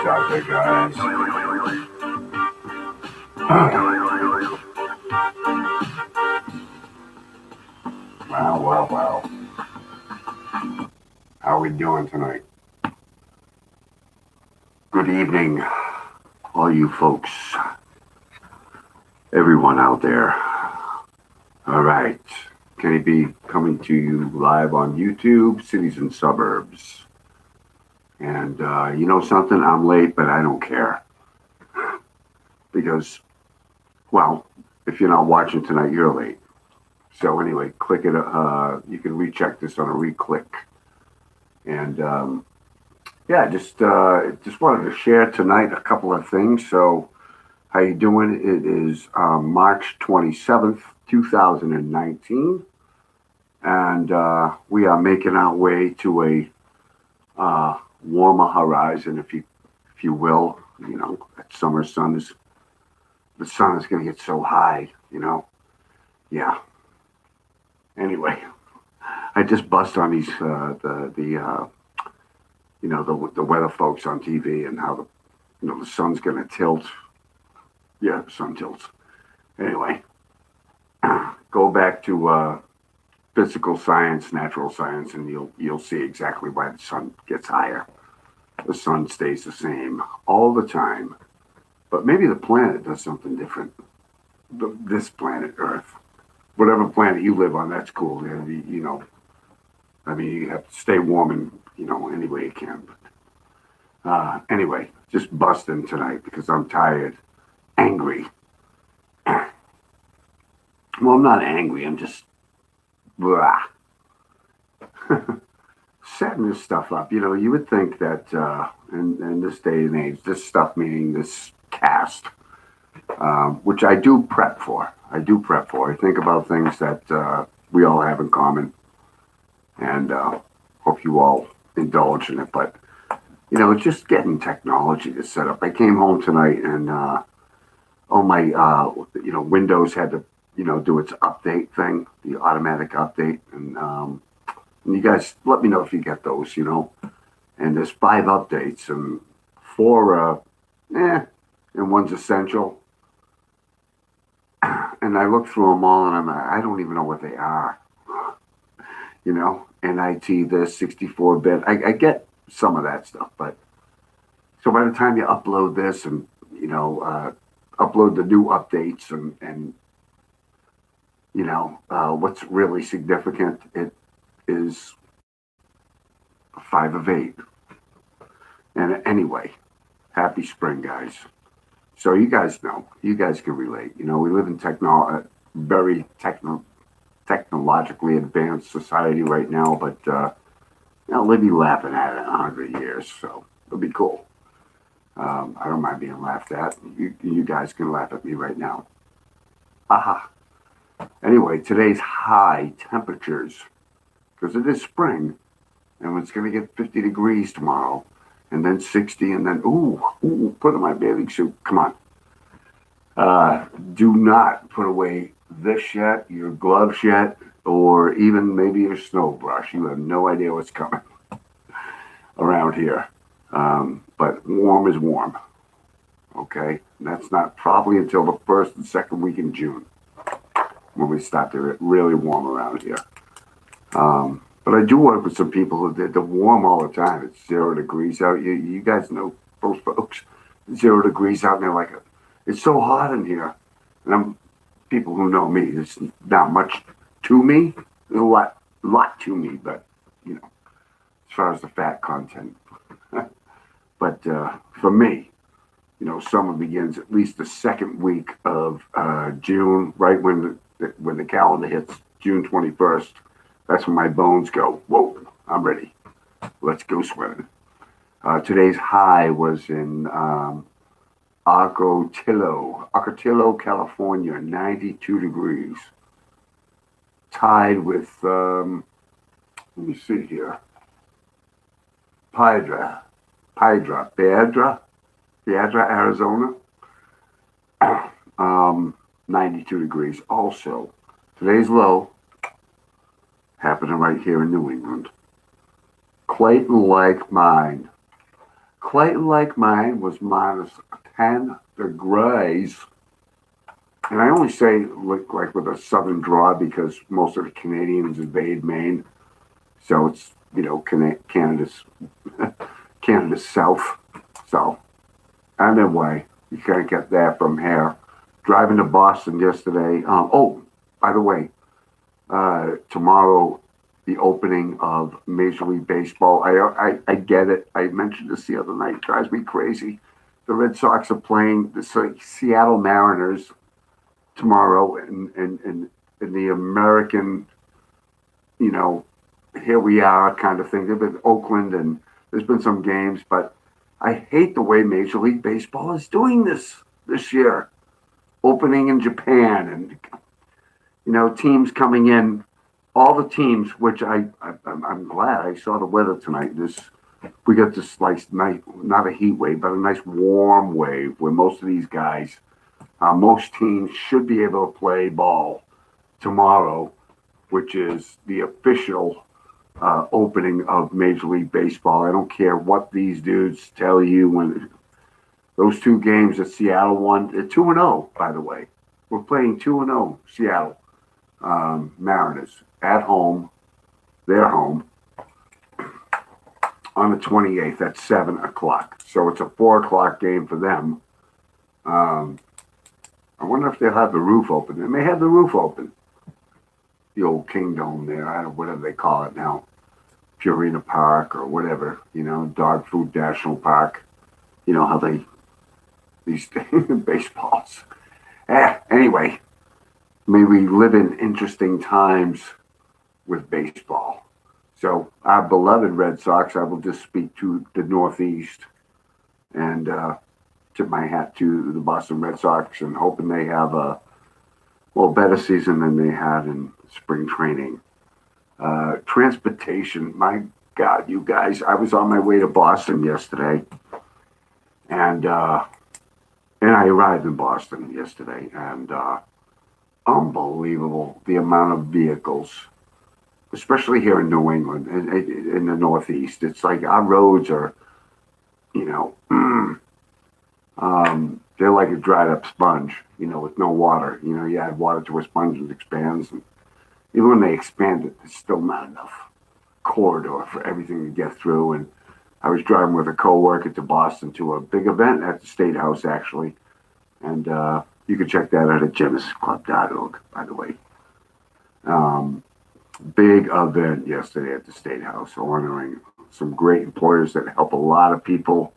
out there, guys. Wow. How are we doing tonight? Good evening, all you folks. Everyone out there. All right. Kenny B coming to you live on YouTube, Cities and Suburbs. And you know something? I'm late, but I don't care. Because, well, if you're not watching tonight, you're late. So anyway, click it. You can recheck this on a re-click. And yeah, just wanted to share tonight a couple of things. So how you doing? It is March 27th, 2019. And we are making our way to a warmer horizon, if you will. You know, that summer sun is, the sun is going to get so high, you know. Yeah. Anyway, I just bust on these the weather folks on TV and how the sun's going to tilt. Yeah, the sun tilts. Anyway, go back to physical science, natural science, and you'll see exactly why the sun gets higher. The sun stays the same all the time, but maybe the planet does something different. This planet, Earth, whatever planet you live on, that's cool. You know, I mean, you have to stay warm any way you can. But anyway, just busting tonight because I'm tired, angry. Well, I'm not angry. I'm just setting this stuff up. You know, you would think that in this day and age, this stuff, meaning this cast, which I do prep for. I think about things that we all have in common, and hope you all indulge in it. But you know, it's just getting technology to set up. I came home tonight, and Windows had to do its update thing, the automatic update, and you guys let me know if you get those, and there's 5 updates, and 4 and one's essential. And I look through them all, and I don't even know what they are. NIT, this 64-bit. I get some of that stuff, but so by the time you upload this and upload the new updates and what's really significant, it is 5 of 8. And anyway, happy spring, guys. So you guys know, you guys can relate. We live in very technologically advanced society right now, but they'll be laughing at it in 100 years, so it'll be cool. I don't mind being laughed at. You guys can laugh at me right now. Aha. Anyway, today's high temperatures, because it is spring, and it's going to get 50 degrees tomorrow, and then 60, and then, put on my bathing suit. Come on. Do not put away this yet, your gloves yet, or even maybe your snow brush. You have no idea what's coming around here. But warm is warm. Okay? And that's not probably until the first and second week in June when we start to get really warm around here. But I do work with some people they're warm all the time. It's 0 degrees out. You guys know those folks. 0 degrees out, and they're like, it's so hot in here. And people who know me, there's not much to me. There's a lot to me, but, as far as the fat content. But for me, summer begins at least the second week of June, right when the calendar hits June 21st. That's when my bones go, whoa, I'm ready. Let's go swimming. Today's high was in Ocotillo, California, 92 degrees. Tied with, let me see here, Piedra, Arizona, 92 degrees. Also, today's low, happening right here in New England. Clayton, like mine. Clayton, like mine, was minus 10 degrees. And I only say like with a southern draw because most of the Canadians invade Maine. So it's, Canada's Canada's south. So anyway, you can't get that from here. Driving to Boston yesterday. By the way, tomorrow the opening of Major League Baseball. I get it. I mentioned this the other night. It drives me crazy. The Red Sox are playing the Seattle Mariners tomorrow, in the American, you know, here we are kind of thing. They've been Oakland, and there's been some games, but I hate the way Major League Baseball is doing this year, opening in Japan, and teams coming in, all the teams. Which I'm glad I saw the weather tonight. We got this nice night, not a heat wave, but a nice warm wave where most teams should be able to play ball tomorrow, which is the official opening of Major League Baseball. I don't care what these dudes tell you when those two games that Seattle won, they're 2-0, by the way. We're playing 2-0 Seattle Mariners at home. They're home on the 28th at 7 o'clock. So it's a 4 o'clock game for them. I wonder if they'll have the roof open. They may have the roof open. The old Kingdom there, I don't know, whatever they call it now. Purina Park or whatever, Dog Food National Park. You know how these baseballs. Anyway, may we live in interesting times with baseball. So our beloved Red Sox, I will just speak to the Northeast and tip my hat to the Boston Red Sox and hoping they have a better season than they had in spring training. Transportation, my God, you guys, I was on my way to Boston yesterday, and I arrived in Boston yesterday, and unbelievable the amount of vehicles, especially here in New England, in the Northeast. It's like our roads are, they're like a dried up sponge, with no water. You add water to a sponge and it expands. And even when they expand it, there's still not enough corridor for everything to get through. And I was driving with a coworker to Boston to a big event at the State House, actually. And you can check that out at genesisclub.org, by the way. Big event yesterday at the State House, honoring some great employers that help a lot of people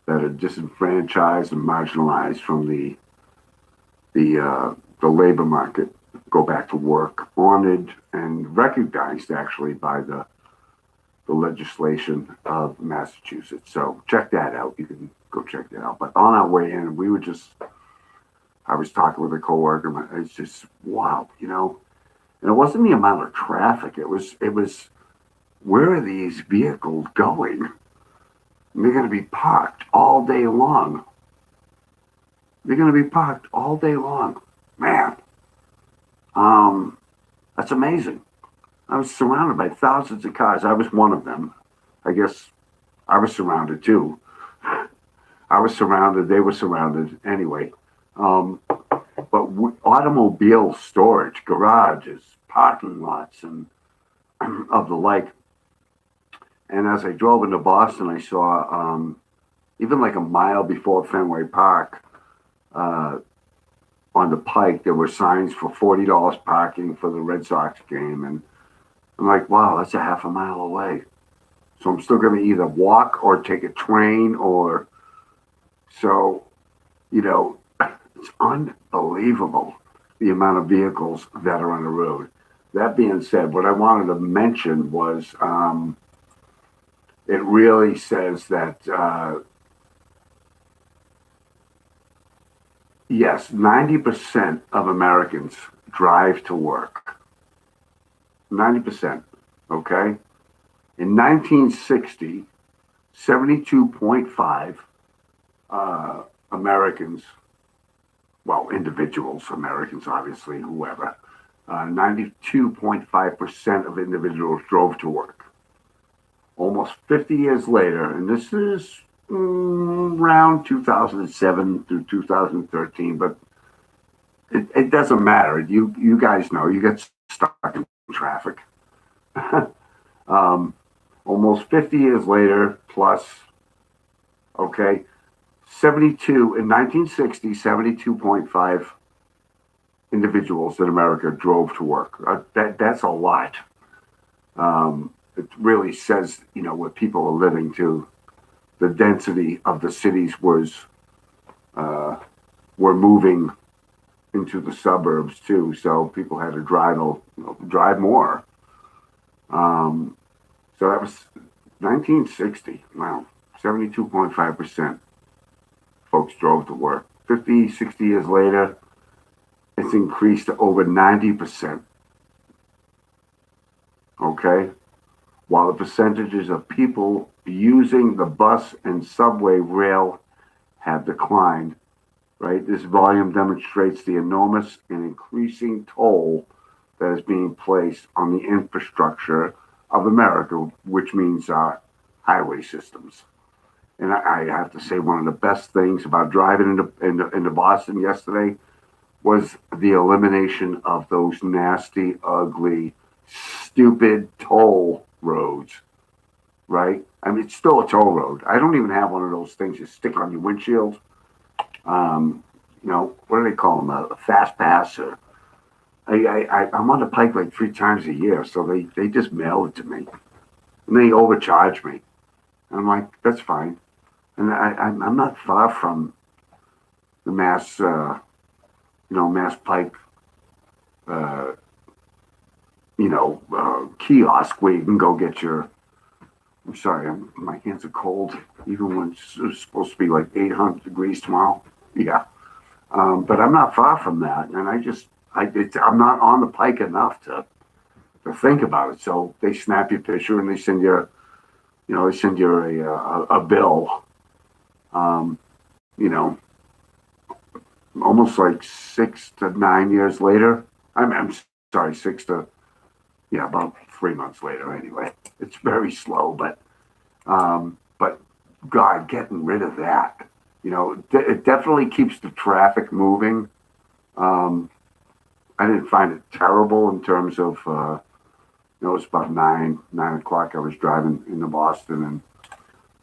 that are disenfranchised and marginalized from the labor market, go back to work, honored and recognized actually by the legislation of Massachusetts. So check that out. You can go check that out. But on our way in, I was talking with a coworker. It's just wow, And it wasn't the amount of traffic. It was where are these vehicles going? And they're going to be parked all day long. They're going to be parked all day long. Man, that's amazing. I was surrounded by thousands of cars. I was one of them. I guess I was surrounded too. I was surrounded. They were surrounded. Anyway, but automobile storage, garages, parking lots, and of the like. And as I drove into Boston, I saw even like a mile before Fenway Park, on the Pike, there were signs for $40 parking for the Red Sox game. And I'm like, wow, that's a half a mile away. So I'm still going to either walk or take a train so, it's unbelievable the amount of vehicles that are on the road. That being said, what I wanted to mention was it really says that, yes, 90% of Americans drive to work. 90%, okay? In 1960, 72.5 Americans, well, individuals, Americans, obviously, whoever, 92.5% of individuals drove to work. almost 50 years later, and this is around 2007 through 2013, but it doesn't matter. You guys know you get stuck in traffic. um, Almost 50 years later, plus, okay, 72 in 1960, 72.5 individuals in America drove to work. That's a lot. It really says, what people are living to. The density of the cities uh, were moving into the suburbs too, so people had to drive more. Um, so that was 1960. Wow, 72.5% folks drove to work. 50, 60 years later, it's increased to over 90%. Okay, while the percentages of people using the bus and subway rail have declined, right? This volume demonstrates the enormous and increasing toll that is being placed on the infrastructure of America, which means our highway systems. And I have to say, one of the best things about driving into Boston yesterday was the elimination of those nasty, ugly, stupid toll roads, right? I mean, it's still a toll road. I don't even have one of those things you stick on your windshield. What do they call them? A fast pass. Or I'm on the Pike like 3 times a year, so they just mail it to me, and they overcharge me. I'm like, that's fine, and I'm not far from the Mass Pike, uh, kiosk where you can go get your. I'm sorry, my hands are cold, even when it's supposed to be like 800 degrees tomorrow. Yeah. But I'm not far from that, and I'm not on the Pike enough to think about it. So they snap your picture and they send you, a bill. Um, you know, Almost like 6 to 9 years later. I'm sorry, about 3 months later. Anyway, it's very slow, but God, getting rid of that, it definitely keeps the traffic moving. Um, I didn't find it terrible in terms of, it's about 9 o'clock. I was driving into Boston,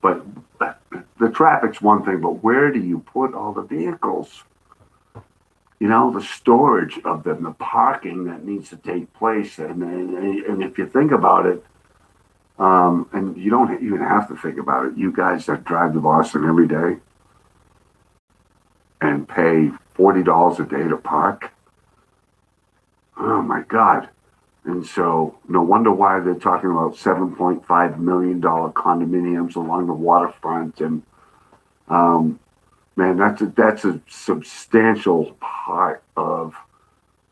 but the traffic's one thing, but where do you put all the vehicles? The storage of them, the parking that needs to take place, and if you think about it, and you don't even have to think about it. You guys that drive to Boston every day and pay $40 a day to park. Oh my God. And so no wonder why they're talking about $7.5 million condominiums along the waterfront. And man, that's a substantial part of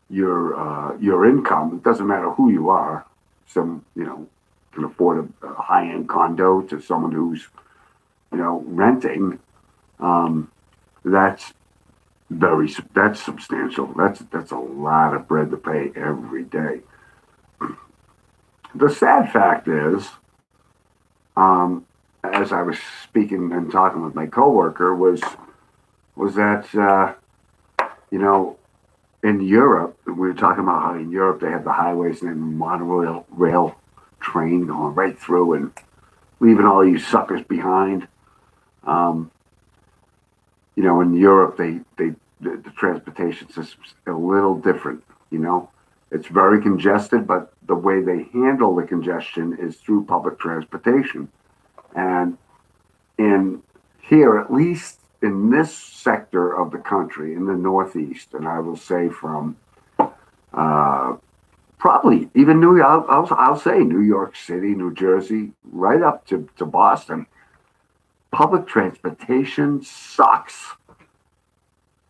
your income. It doesn't matter who you are. Some, can afford a high-end condo to someone who's, renting. Um, that's that's substantial. That's a lot of bread to pay every day. The sad fact is, um, as I was speaking and talking with my coworker, was that you know in Europe we were talking about how in Europe they have the highways and then monorail rail train going right through and leaving all you suckers behind. Um, in Europe the transportation system's a little different. It's very congested, but the way they handle the congestion is through public transportation. And in here, at least in this sector of the country, in the Northeast, and I will say from uh, probably even New York, I'll say New York City, New Jersey, right up to Boston, public transportation sucks.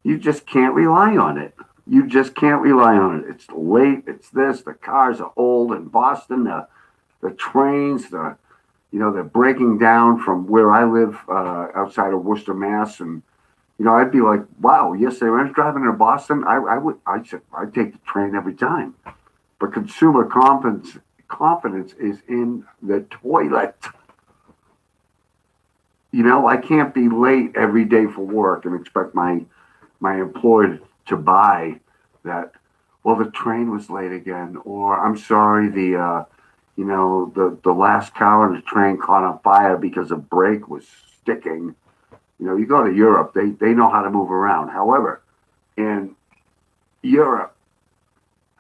You just can't rely on it. You just can't rely on it. It's late. It's this. The cars are old in Boston. The trains. They're breaking down from where I live outside of Worcester, Mass. And I'd be like, wow. Yesterday when I was driving to Boston, I'd take the train every time. But consumer confidence is in the toilet. I can't be late every day for work and expect my employer to buy that. Well, the train was late again, or I'm sorry, the last car on the train caught on fire because a brake was sticking. You go to Europe, they know how to move around. However, in Europe,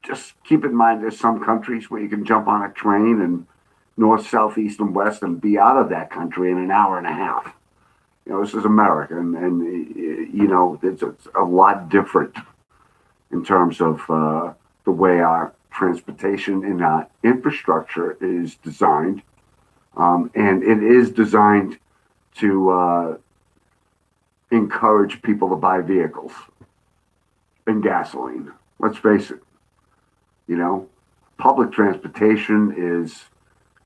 just keep in mind there's some countries where you can jump on a train and north, south, east, and west and be out of that country in an hour and a half. This is America, and it's a lot different in terms of the way our transportation and our infrastructure is designed. And it is designed to encourage people to buy vehicles and gasoline. Let's face it, you know, public transportation is,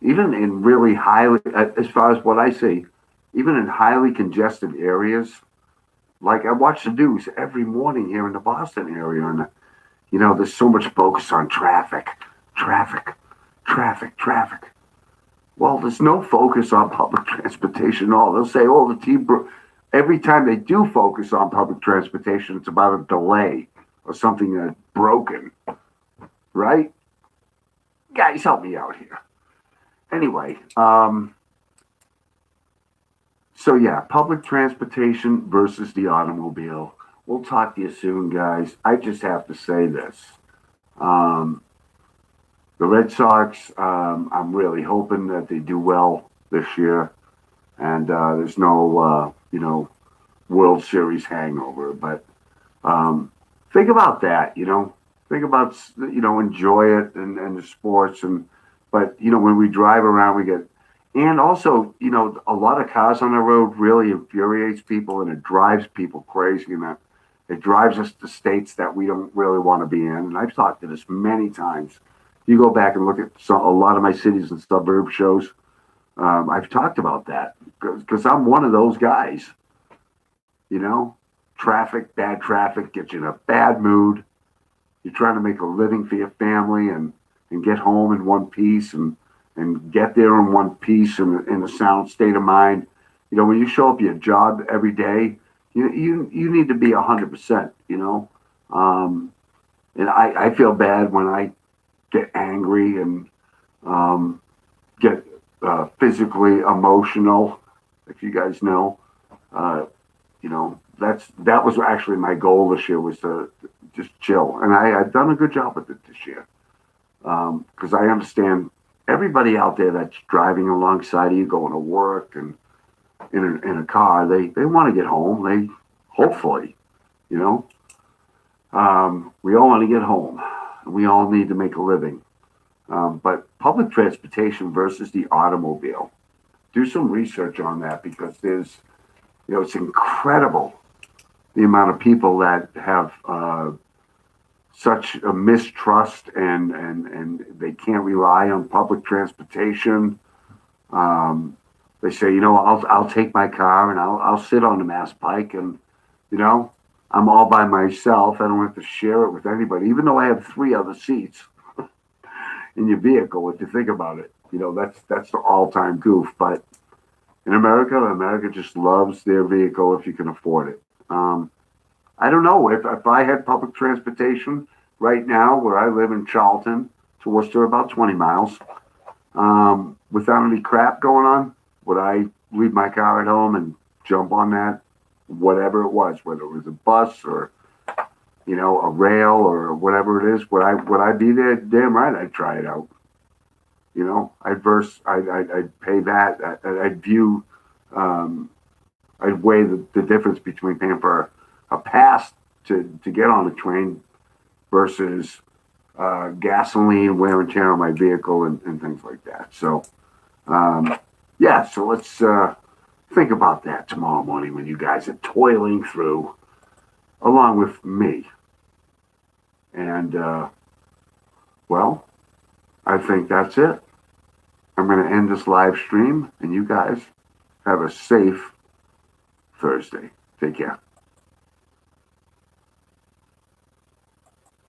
even in really highly, as far as what I see, even in highly congested areas, like I watch the news every morning here in the Boston area, and there's so much focus on traffic, traffic, traffic, traffic. Well, there's no focus on public transportation at all. They'll say, "Oh, every time they do focus on public transportation, it's about a delay or something that's broken." Right? Guys, help me out here. Anyway, so yeah, public transportation versus the automobile. We'll talk to you soon, guys. I just have to say this. Um, the Red Sox, I'm really hoping that they do well this year, and there's no, World Series hangover. But think about that, Think about, enjoy it and the sports. But, when we drive around, we get, and also, a lot of cars on the road really infuriates people and it drives people crazy. And it drives us to states that we don't really want to be in. And I've talked to this many times. You go back and look at a lot of my cities and suburb shows. I've talked about that because I'm one of those guys. You know, bad traffic gets you in a bad mood. You're trying to make a living for your family and get home in one piece and get there in one piece in a sound state of mind. When you show up at your job every day, you need to be 100%. And I feel bad when I get angry and get physically emotional. If you guys know, that was actually my goal this year, was to just chill, and I've done a good job with it this year, because I understand everybody out there that's driving alongside of you going to work and in a car, they want to get home. Hopefully, you know, we all want to get home. We all need to make a living. But public transportation versus the automobile, do some research on that, because it's incredible the amount of people that have such a mistrust and they can't rely on public transportation. They say, I'll take my car and I'll sit on the Mass Pike, and I'm all by myself. I don't have to share it with anybody, even though I have 3 other seats in your vehicle. If you think about it, that's the all-time goof. But in America just loves their vehicle if you can afford it. I don't know if I had public transportation right now, where I live in Charlton to Worcester, about 20 miles, without any crap going on, would I leave my car at home and jump on that, whatever it was, whether it was a bus or a rail or whatever it is? Would I be there? Damn right, I'd try it out. I'd pay that. I'd weigh the difference between paying for a pass to get on a train versus gasoline, wear and tear on my vehicle, and things like that. So, so let's think about that tomorrow morning when you guys are toiling through along with me. And, I think that's it. I'm going to end this live stream, and you guys have a safe Thursday. Take care.